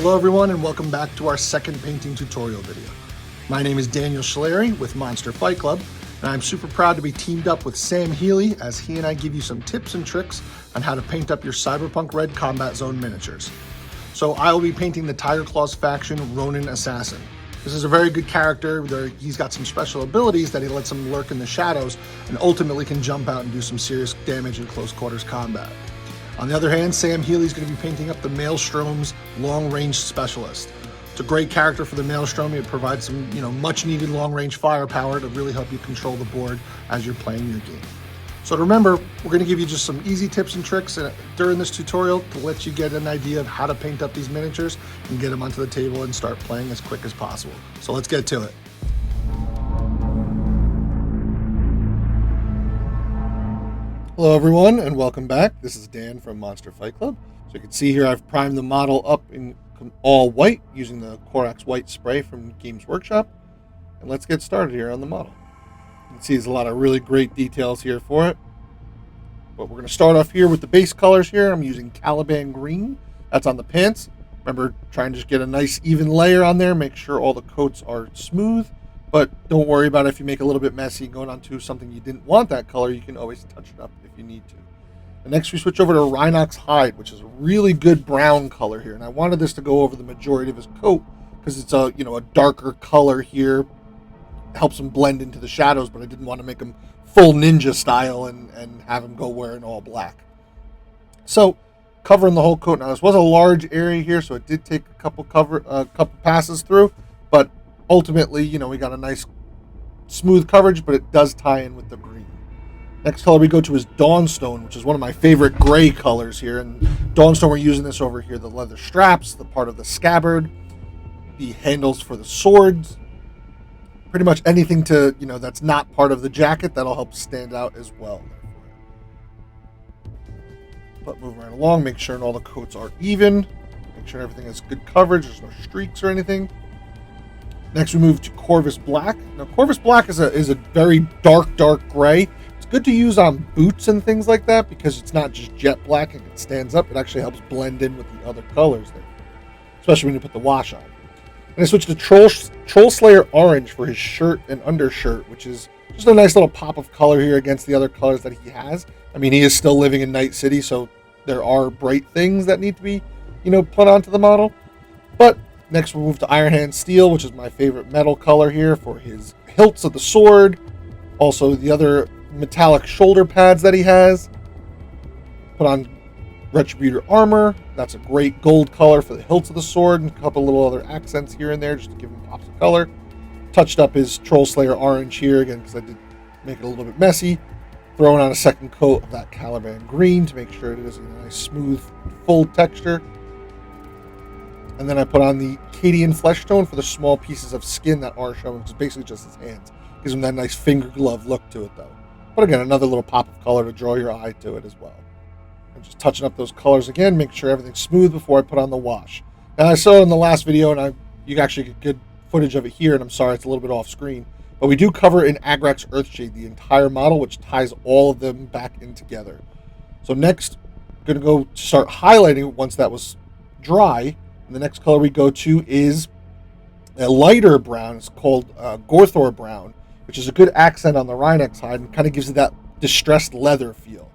Hello everyone and welcome back to our second painting tutorial video. My name is Daniel Scillieri with Monster Fight Club, and I'm super proud to be teamed up with Sam Healey as he and I give you some tips and tricks on how to paint up your Cyberpunk RED Combat Zone miniatures. So I will be painting the Tyger Claw's faction, Ronin Assassin. This is a very good character. He's got some special abilities that he lets him lurk in the shadows and ultimately can jump out and do some serious damage in close quarters combat. On the other hand, Sam Healey's going to be painting up the Maelstrom's long-range specialist. It's a great character for the Maelstrom. It provides some, much-needed long-range firepower to really help you control the board as you're playing your game. So to remember, we're going to give you just some easy tips and tricks during this tutorial to let you get an idea of how to paint up these miniatures and get them onto the table and start playing as quick as possible. So let's get to it. Hello everyone and welcome back. This is Dan from Monster Fight Club. So you can see here I've primed the model up in all white using the Corax white spray from Games Workshop. And let's get started here on the model. You can see there's a lot of really great details here for it. But we're going to start off here with the base colors here. I'm using Caliban green. That's on the pants. Remember, trying to just get a nice even layer on there. Make sure all the coats are smooth. But don't worry about it if you make it a little bit messy going onto something you didn't want that color. You can always touch it up if you need to. And next we switch over to Rhinox Hide, which is a really good brown color here. And I wanted this to go over the majority of his coat because it's a darker color here. It helps him blend into the shadows, but I didn't want to make him full ninja style and have him go wearing all black. So covering the whole coat. Now this was a large area here, so it did take a couple passes through, but ultimately, we got a nice smooth coverage, but it does tie in with the green. Next color we go to is Dawnstone, which is one of my favorite gray colors here. And Dawnstone, we're using this over here, the leather straps, the part of the scabbard, the handles for the swords, pretty much anything to, that's not part of the jacket that'll help stand out as well. But moving right along, make sure all the coats are even, make sure everything has good coverage, there's no streaks or anything. Next, we move to Corvus Black. Now, Corvus Black is a very dark gray. It's good to use on boots and things like that because it's not just jet black and it stands up. It actually helps blend in with the other colors there, especially when you put the wash on. And I switched to Troll Slayer Orange for his shirt and undershirt, which is just a nice little pop of color here against the other colors that he has. I mean, he is still living in Night City, so there are bright things that need to be, put onto the model. But next, we'll move to Iron Hand Steel, which is my favorite metal color here for his hilts of the sword. Also, the other metallic shoulder pads that he has. Put on Retributor Armor. That's a great gold color for the hilts of the sword, and a couple little other accents here and there just to give him pops of color. Touched up his Troll Slayer Orange here, again, because I did make it a little bit messy. Throwing on a second coat of that Caliban Green to make sure it is a nice, smooth, full texture. And then I put on the Cadian Flesh Tone for the small pieces of skin that are shown, which is basically just his hands. Gives him that nice finger glove look to it, though. But again, another little pop of color to draw your eye to it as well. And just touching up those colors again, make sure everything's smooth before I put on the wash. Now, I saw in the last video, and you actually get good footage of it here, and I'm sorry it's a little bit off screen, but we do cover in Agrax Earthshade the entire model, which ties all of them back in together. So next, I'm going to go start highlighting it once that was dry. And the next color we go to is a lighter brown. It's called Gorthor Brown, which is a good accent on the Rhinox hide and kind of gives it that distressed leather feel.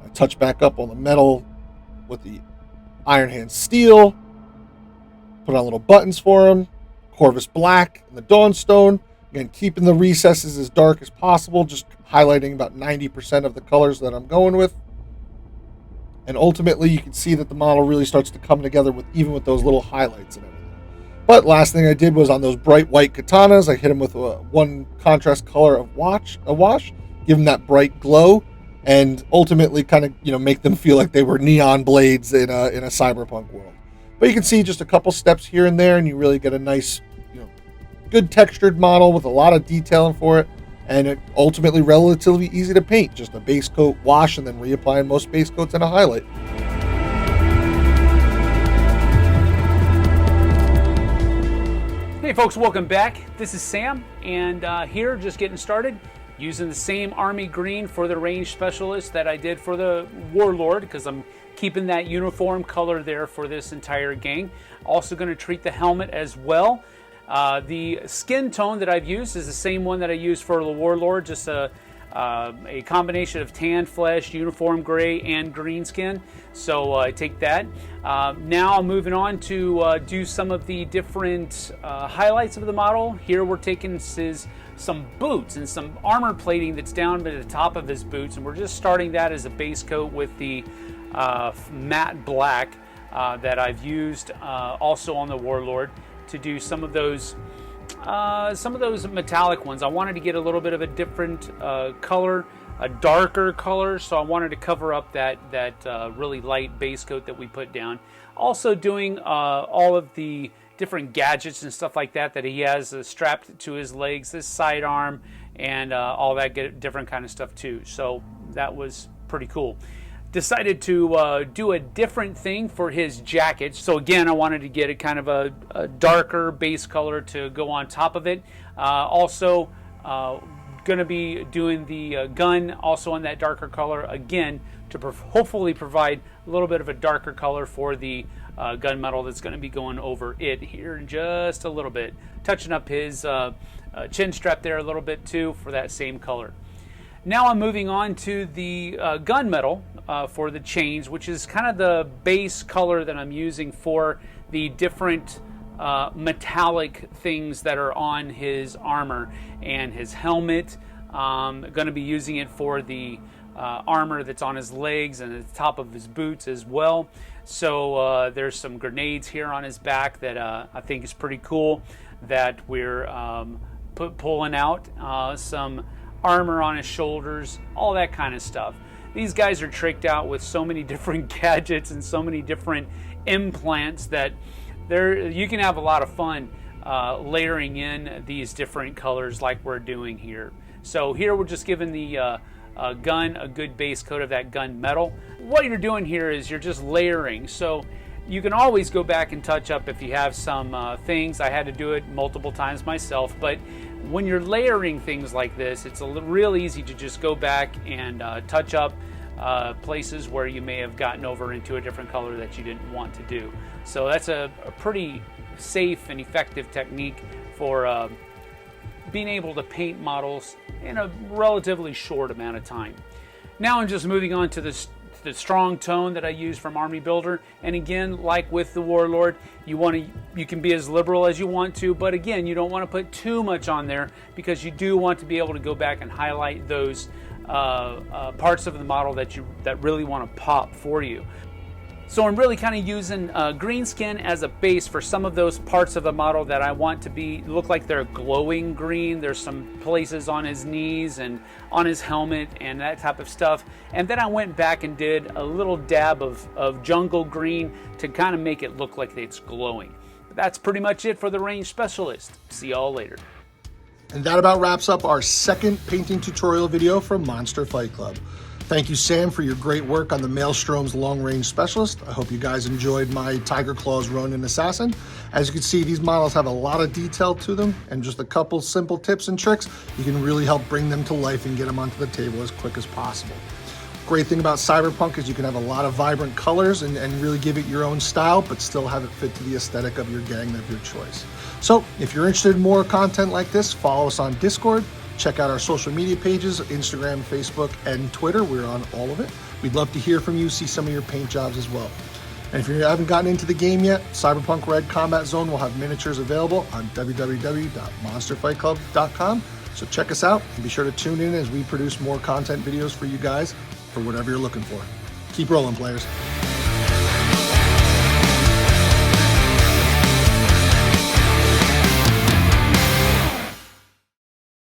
I touch back up on the metal with the Iron Hand Steel. Put on little buttons for him. Corvus Black and the Dawnstone. Again, keeping the recesses as dark as possible, just highlighting about 90% of the colors that I'm going with. And ultimately, you can see that the model really starts to come together even with those little highlights and everything. But last thing I did was on those bright white katanas, I hit them with one contrast color of a wash, give them that bright glow, and ultimately kind of make them feel like they were neon blades in a cyberpunk world. But you can see just a couple steps here and there, and you really get a nice, good textured model with a lot of detailing for it. And it ultimately relatively easy to paint. Just a base coat, wash, and then reapplying most base coats and a highlight. Hey folks, welcome back. This is Sam, and here, just getting started, Using the same army green for the range specialist that I did for the warlord, because I'm keeping that uniform color there for this entire gang. Also going to treat the helmet as well. The skin tone that I've used is the same one that I used for the warlord, just a combination of tan flesh, uniform gray, and green skin. So I take that. Now I'm moving on to do some of the different highlights of the model. Here we're taking some boots and some armor plating that's down at the top of his boots, and we're just starting that as a base coat with the matte black that I've used also on the warlord to do some of those metallic ones. I wanted to get a little bit of a different color, a darker color, so I wanted to cover up that really light base coat that we put down. Also doing all of the different gadgets and stuff like that he has strapped to his legs, this sidearm, and all that different kind of stuff too. So that was pretty cool. Decided to do a different thing for his jacket. So again, I wanted to get a kind of a darker base color to go on top of it. Also going to be doing the gun also in that darker color again to hopefully provide a little bit of a darker color for the gunmetal that's going to be going over it here in just a little bit. Touching up his chin strap there a little bit too for that same color. Now I'm moving on to the gunmetal for the chains, which is kind of the base color that I'm using for the different metallic things that are on his armor and his helmet. Going to be using it for the armor that's on his legs and at the top of his boots as well. So there's some grenades here on his back that I think is pretty cool that we're pulling out. Some armor on his shoulders, all that kind of stuff. These guys are tricked out with so many different gadgets and so many different implants that you can have a lot of fun layering in these different colors like we're doing here. So here we're just giving the gun a good base coat of that gun metal. What you're doing here is you're just layering. So you can always go back and touch up if you have some things. I had to do it multiple times myself, but when you're layering things like this, it's real easy to just go back and touch up places where you may have gotten over into a different color that you didn't want to do. So that's a pretty safe and effective technique for being able to paint models in a relatively short amount of time. Now I'm just moving on to the strong tone that I use from Army Builder, and again, like with the Warlord, you can be as liberal as you want to, but again, you don't want to put too much on there because you do want to be able to go back and highlight those parts of the model that really want to pop for you. So I'm really kind of using green skin as a base for some of those parts of the model that I want to look like they're glowing green. There's some places on his knees and on his helmet and that type of stuff. And then I went back and did a little dab of jungle green to kind of make it look like it's glowing. But that's pretty much it for the range specialist. See y'all later. And that about wraps up our second painting tutorial video from Monster Fight Club. Thank you, Sam, for your great work on the Maelstrom's Long Range Specialist. I hope you guys enjoyed my Tyger Claw's Ronin Assassin. As you can see, these models have a lot of detail to them, and just a couple simple tips and tricks, you can really help bring them to life and get them onto the table as quick as possible. Great thing about Cyberpunk is you can have a lot of vibrant colors and really give it your own style, but still have it fit to the aesthetic of your gang of your choice. So if you're interested in more content like this, follow us on Discord. Check out our social media pages, Instagram, Facebook, and Twitter. We're on all of it. We'd love to hear from you, see some of your paint jobs as well. And if you haven't gotten into the game yet, Cyberpunk RED Combat Zone will have miniatures available on www.monsterfightclub.com. So check us out and be sure to tune in as we produce more content videos for you guys for whatever you're looking for. Keep rolling, players.